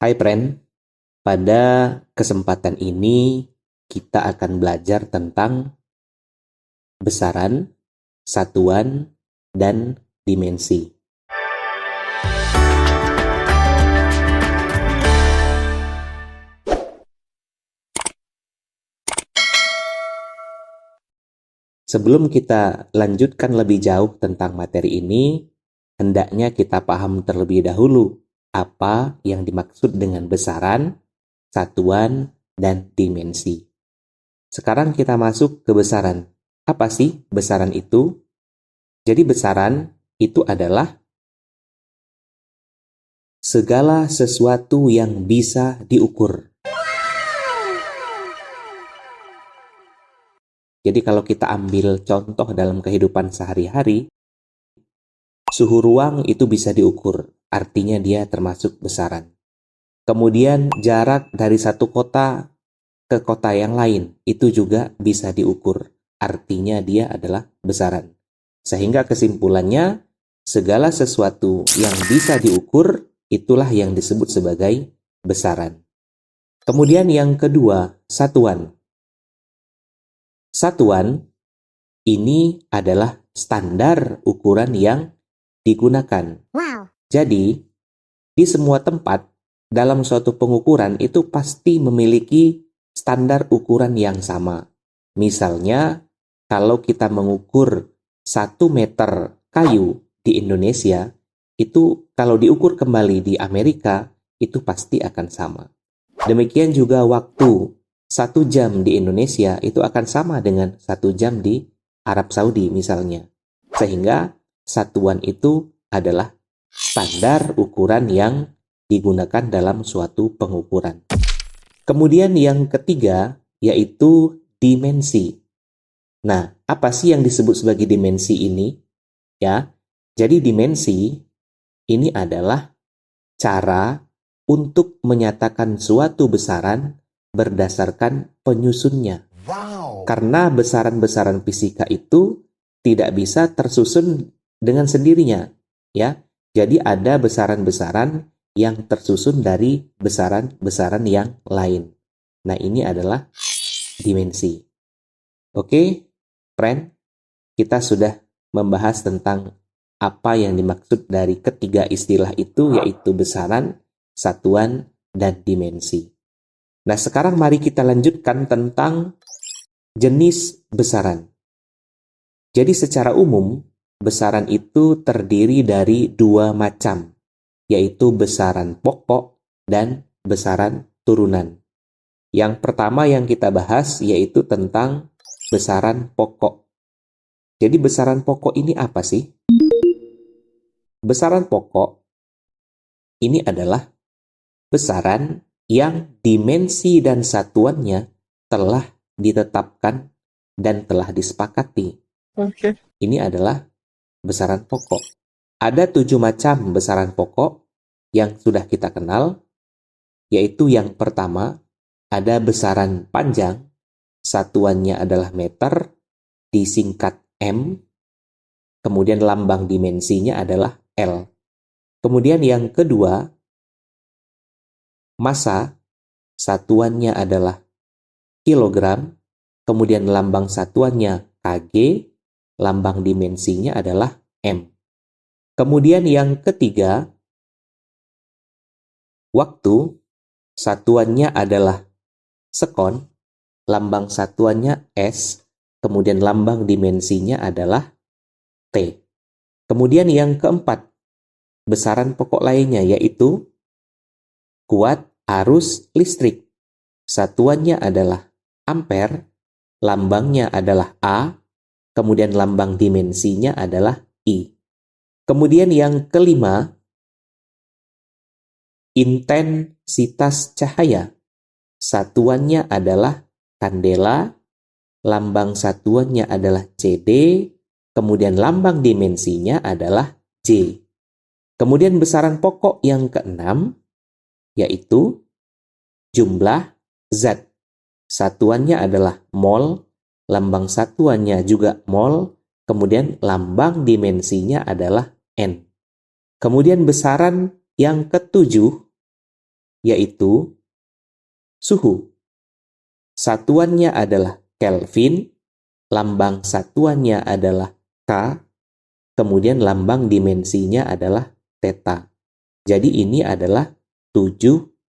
Hai friend, pada kesempatan ini kita akan belajar tentang besaran, satuan, dan dimensi. Sebelum kita lanjutkan lebih jauh tentang materi ini, hendaknya kita paham terlebih dahulu apa yang dimaksud dengan besaran, satuan, dan dimensi. Sekarang kita masuk ke besaran. Apa sih besaran itu? Jadi besaran itu adalah segala sesuatu yang bisa diukur. Jadi kalau kita ambil contoh dalam kehidupan sehari-hari, suhu ruang itu bisa diukur, artinya dia termasuk besaran. Kemudian jarak dari satu kota ke kota yang lain, itu juga bisa diukur, artinya dia adalah besaran. Sehingga kesimpulannya, segala sesuatu yang bisa diukur, itulah yang disebut sebagai besaran. Kemudian yang kedua, satuan. Satuan ini adalah standar ukuran yang digunakan. Wow. Jadi, di semua tempat dalam suatu pengukuran itu pasti memiliki standar ukuran yang sama. Misalnya, kalau kita mengukur 1 meter kayu di Indonesia, itu kalau diukur kembali di Amerika, itu pasti akan sama. Demikian juga waktu 1 jam di Indonesia itu akan sama dengan 1 jam di Arab Saudi misalnya. Sehingga satuan itu adalah standar ukuran yang digunakan dalam suatu pengukuran. Kemudian yang ketiga yaitu dimensi. Nah, apa sih yang disebut sebagai dimensi ini? Ya, jadi dimensi ini adalah cara untuk menyatakan suatu besaran berdasarkan penyusunnya. Wow. Karena besaran-besaran fisika itu tidak bisa tersusun dengan sendirinya, ya. Jadi ada besaran-besaran yang tersusun dari besaran-besaran yang lain. Nah, ini adalah dimensi. Oke, friend, kita sudah membahas tentang apa yang dimaksud dari ketiga istilah itu, yaitu besaran, satuan, dan dimensi. Nah, sekarang mari kita lanjutkan tentang jenis besaran. Jadi secara umum, besaran itu terdiri dari 2 macam, yaitu besaran pokok dan besaran turunan. Yang pertama yang kita bahas yaitu tentang besaran pokok. Jadi besaran pokok ini apa sih? Besaran pokok ini adalah besaran yang dimensi dan satuannya telah ditetapkan dan telah disepakati. Okay. Ini adalah besaran pokok. Ada 7 macam besaran pokok yang sudah kita kenal, yaitu yang pertama, ada besaran panjang, satuannya adalah meter, disingkat M, kemudian lambang dimensinya adalah L. Kemudian yang kedua, massa, satuannya adalah kilogram, kemudian lambang satuannya kg, lambang dimensinya adalah M. Kemudian yang ketiga, waktu, satuannya adalah sekon, lambang satuannya S, kemudian lambang dimensinya adalah T. Kemudian yang keempat, besaran pokok lainnya yaitu kuat arus listrik. Satuannya adalah ampere, lambangnya adalah A, kemudian lambang dimensinya adalah I. Kemudian yang kelima, intensitas cahaya. Satuannya adalah kandela, lambang satuannya adalah CD, kemudian lambang dimensinya adalah J. Kemudian besaran pokok yang keenam, yaitu jumlah zat. Satuannya adalah mol, lambang satuannya juga mol, kemudian lambang dimensinya adalah N. Kemudian besaran yang ketujuh, yaitu suhu. Satuannya adalah Kelvin, lambang satuannya adalah K, kemudian lambang dimensinya adalah theta. Jadi ini adalah 7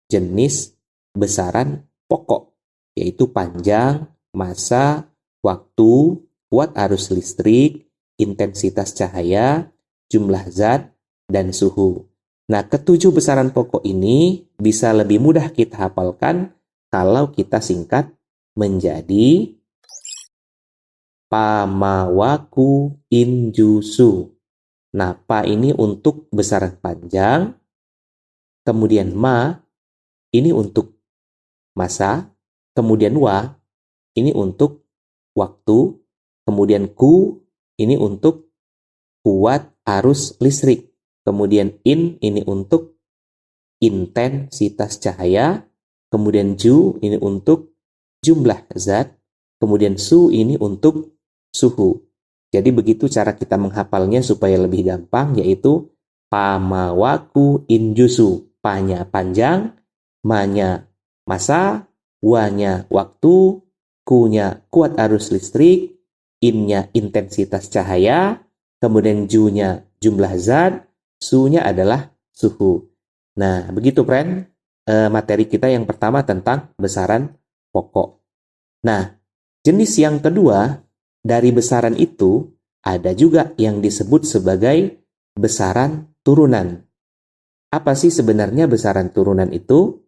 jenis besaran pokok, yaitu panjang, massa, waktu, kuat arus listrik, intensitas cahaya, jumlah zat, dan suhu. Nah, ketujuh besaran pokok ini bisa lebih mudah kita hafalkan kalau kita singkat menjadi pamawaku injusu. Nah, pa ini untuk besaran panjang, kemudian ma ini untuk massa, kemudian wa ini untuk waktu, kemudian ku ini untuk kuat arus listrik, kemudian in ini untuk intensitas cahaya, kemudian ju ini untuk jumlah zat, kemudian su ini untuk suhu. Jadi begitu cara kita menghafalnya supaya lebih gampang, yaitu pamawaku injusu. Pa-nya panjang, ma-nya massa, wa-nya waktu, ku-nya kuat arus listrik, in-nya intensitas cahaya, kemudian ju-nya jumlah zat, su-nya adalah suhu. Nah, begitu friend, materi kita yang pertama tentang besaran pokok. Nah, jenis yang kedua dari besaran itu ada juga yang disebut sebagai besaran turunan. Apa sih sebenarnya besaran turunan itu?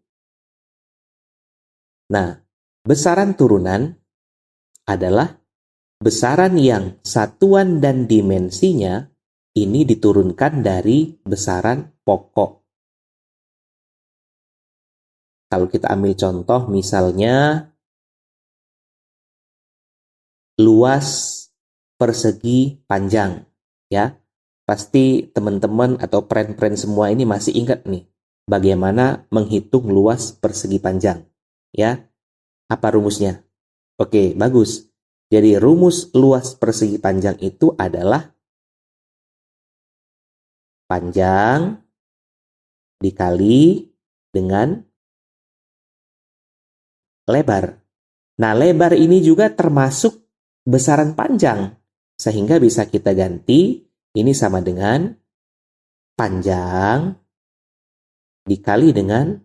Nah, besaran turunan adalah besaran yang satuan dan dimensinya ini diturunkan dari besaran pokok. Kalau kita ambil contoh misalnya luas persegi panjang, ya. Pasti teman-teman atau friend-friend semua ini masih ingat nih bagaimana menghitung luas persegi panjang, ya. Apa rumusnya? Oke, bagus. Jadi rumus luas persegi panjang itu adalah panjang dikali dengan lebar. Nah, lebar ini juga termasuk besaran panjang, sehingga bisa kita ganti ini sama dengan panjang dikali dengan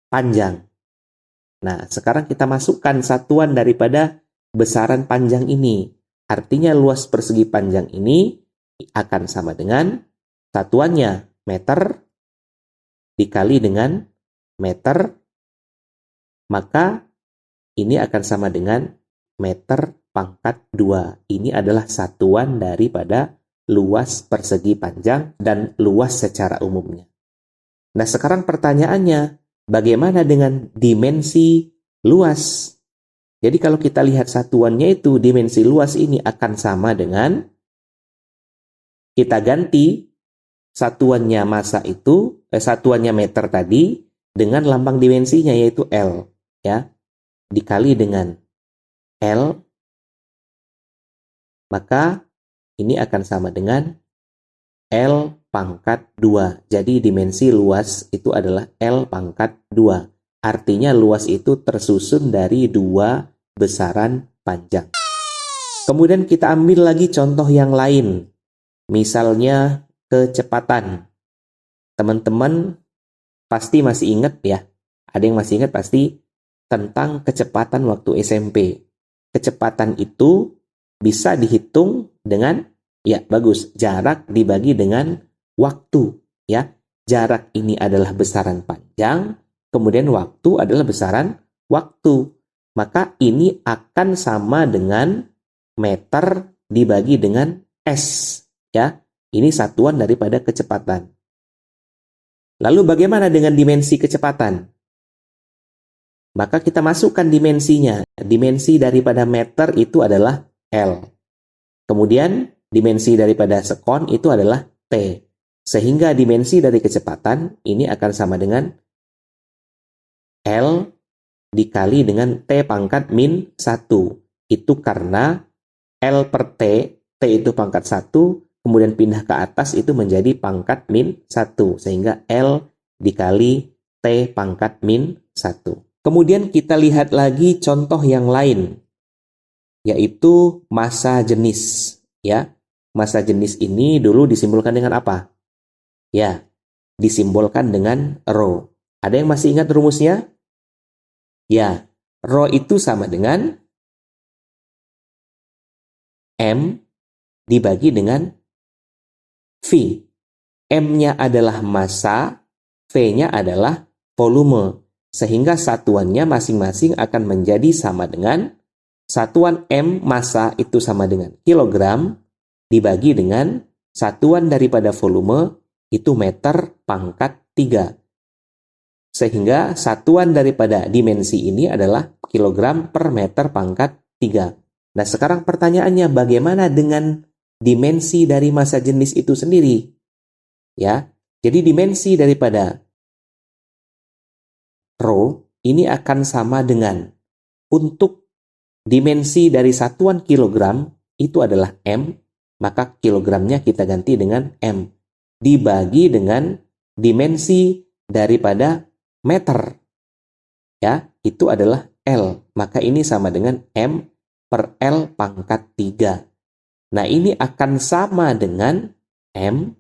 panjang. Nah, sekarang kita masukkan satuan daripada besaran panjang ini. Artinya luas persegi panjang ini akan sama dengan satuannya meter dikali dengan meter, maka ini akan sama dengan meter pangkat 2. Ini adalah satuan daripada luas persegi panjang dan luas secara umumnya. Nah, sekarang pertanyaannya, bagaimana dengan dimensi luas? Jadi kalau kita lihat satuannya itu, dimensi luas ini akan sama dengan, kita ganti satuannya massa itu, satuannya meter tadi, dengan lambang dimensinya yaitu L, ya, dikali dengan L, maka ini akan sama dengan L pangkat 2. Jadi dimensi luas itu adalah L pangkat 2. Artinya luas itu tersusun dari 2 besaran panjang. Kemudian kita ambil lagi contoh yang lain. Misalnya kecepatan. Teman-teman pasti masih ingat ya. Ada yang masih ingat pasti tentang kecepatan waktu SMP. Kecepatan itu bisa dihitung dengan, ya bagus, jarak dibagi dengan waktu. Ya, jarak ini adalah besaran panjang, kemudian waktu adalah besaran waktu. Maka ini akan sama dengan meter dibagi dengan S. Ya, ini satuan daripada kecepatan. Lalu bagaimana dengan dimensi kecepatan? Maka kita masukkan dimensinya. Dimensi daripada meter itu adalah L. Kemudian dimensi daripada sekon itu adalah T. Sehingga dimensi dari kecepatan ini akan sama dengan L dikali dengan T pangkat min 1. Itu karena L per T, T itu pangkat 1, kemudian pindah ke atas itu menjadi pangkat min 1. Sehingga L dikali T pangkat min 1. Kemudian kita lihat lagi contoh yang lain, yaitu massa jenis. Ya, massa jenis ini dulu disimbolkan dengan apa? Ya, disimbolkan dengan rho. Ada yang masih ingat rumusnya? Ya, rho itu sama dengan M dibagi dengan V. M-nya adalah massa, V-nya adalah volume. Sehingga satuannya masing-masing akan menjadi sama dengan satuan M massa itu sama dengan kilogram dibagi dengan satuan daripada volume itu meter pangkat 3. Sehingga satuan daripada dimensi ini adalah kilogram per meter pangkat 3. Nah, sekarang pertanyaannya bagaimana dengan dimensi dari massa jenis itu sendiri? Ya, jadi dimensi daripada rho ini akan sama dengan, untuk dimensi dari satuan kilogram itu adalah M, maka kilogramnya kita ganti dengan M, dibagi dengan dimensi daripada meter. Ya, itu adalah L, maka ini sama dengan M per L pangkat 3. Nah, ini akan sama dengan M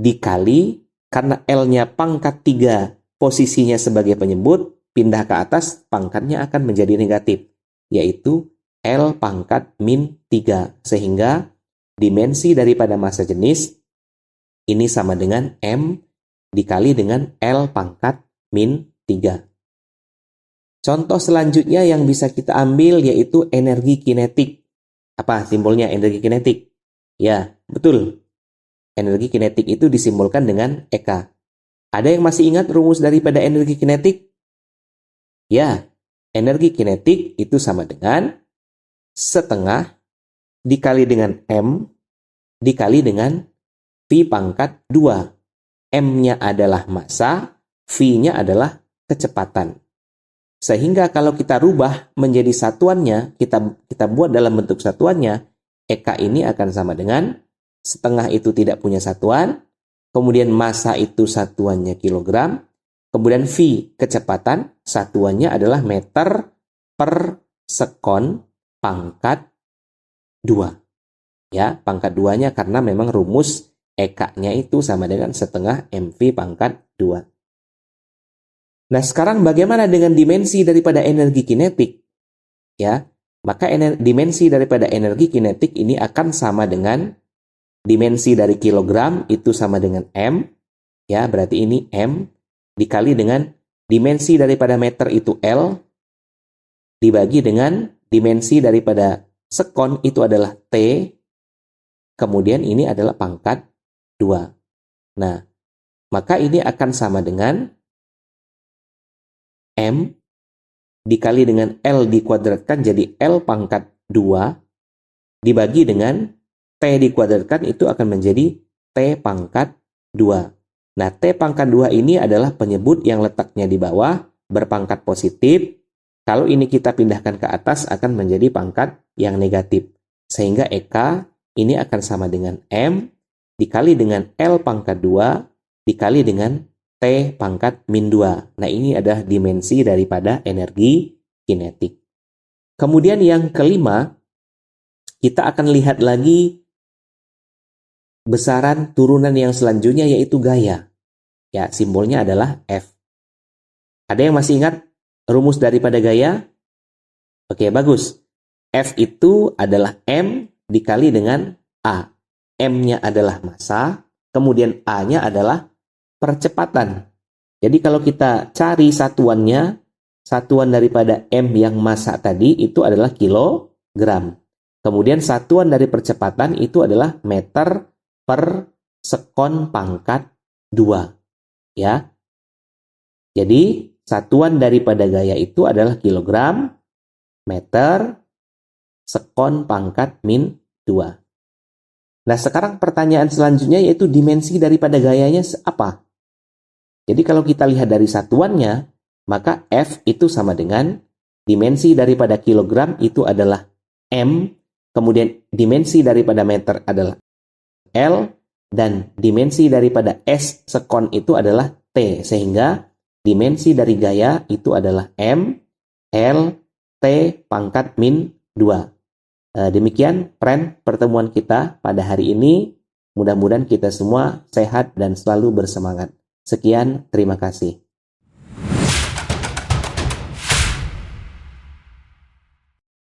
dikali, karena L-nya pangkat 3 posisinya sebagai penyebut, pindah ke atas pangkatnya akan menjadi negatif, yaitu L pangkat min 3. Sehingga dimensi daripada massa jenis ini sama dengan M dikali dengan L pangkat min 3. Contoh selanjutnya yang bisa kita ambil yaitu energi kinetik. Apa simbolnya energi kinetik? Ya, betul. Energi kinetik itu disimbolkan dengan EK. Ada yang masih ingat rumus daripada energi kinetik? Ya, energi kinetik itu sama dengan setengah dikali dengan M dikali dengan V pangkat 2. M-nya adalah massa, V-nya adalah kecepatan. Sehingga kalau kita rubah menjadi satuannya, kita buat dalam bentuk satuannya, EK ini akan sama dengan setengah itu tidak punya satuan, kemudian massa itu satuannya kilogram, kemudian V kecepatan satuannya adalah meter per sekon pangkat 2. Ya, pangkat 2-nya karena memang rumus EK-nya itu sama dengan setengah MV pangkat 2. Nah, sekarang bagaimana dengan dimensi daripada energi kinetik? Ya, maka dimensi daripada energi kinetik ini akan sama dengan dimensi dari kilogram itu sama dengan M, ya berarti ini M dikali dengan dimensi daripada meter itu L, dibagi dengan dimensi daripada sekon itu adalah T, kemudian ini adalah pangkat 2. Nah, maka ini akan sama dengan M dikali dengan L dikuadratkan jadi L pangkat 2 dibagi dengan T dikuadratkan itu akan menjadi T pangkat 2. Nah, T pangkat 2 ini adalah penyebut yang letaknya di bawah, berpangkat positif. Kalau ini kita pindahkan ke atas akan menjadi pangkat yang negatif. Sehingga EK ini akan sama dengan M dikali dengan L pangkat 2 dikali dengan T pangkat min 2. Nah, ini adalah dimensi daripada energi kinetik. Kemudian yang kelima, kita akan lihat lagi besaran turunan yang selanjutnya yaitu gaya. Ya, simbolnya adalah F. Ada yang masih ingat rumus daripada gaya? Oke, bagus. F itu adalah M dikali dengan A. M-nya adalah massa, kemudian A-nya adalah percepatan. Jadi kalau kita cari satuannya, satuan daripada M yang massa tadi itu adalah kilogram. Kemudian satuan dari percepatan itu adalah meter per sekon pangkat 2. Ya. Jadi satuan daripada gaya itu adalah kilogram, meter, sekon pangkat min 2. Nah, sekarang pertanyaan selanjutnya yaitu dimensi daripada gayanya apa? Jadi kalau kita lihat dari satuannya, maka F itu sama dengan dimensi daripada kilogram itu adalah M, kemudian dimensi daripada meter adalah L, dan dimensi daripada S sekon itu adalah T. Sehingga Dimensi dari gaya itu adalah M, L, T pangkat min 2. Demikian pertemuan kita pada hari ini. Mudah-mudahan kita semua sehat dan selalu bersemangat. Sekian, terima kasih.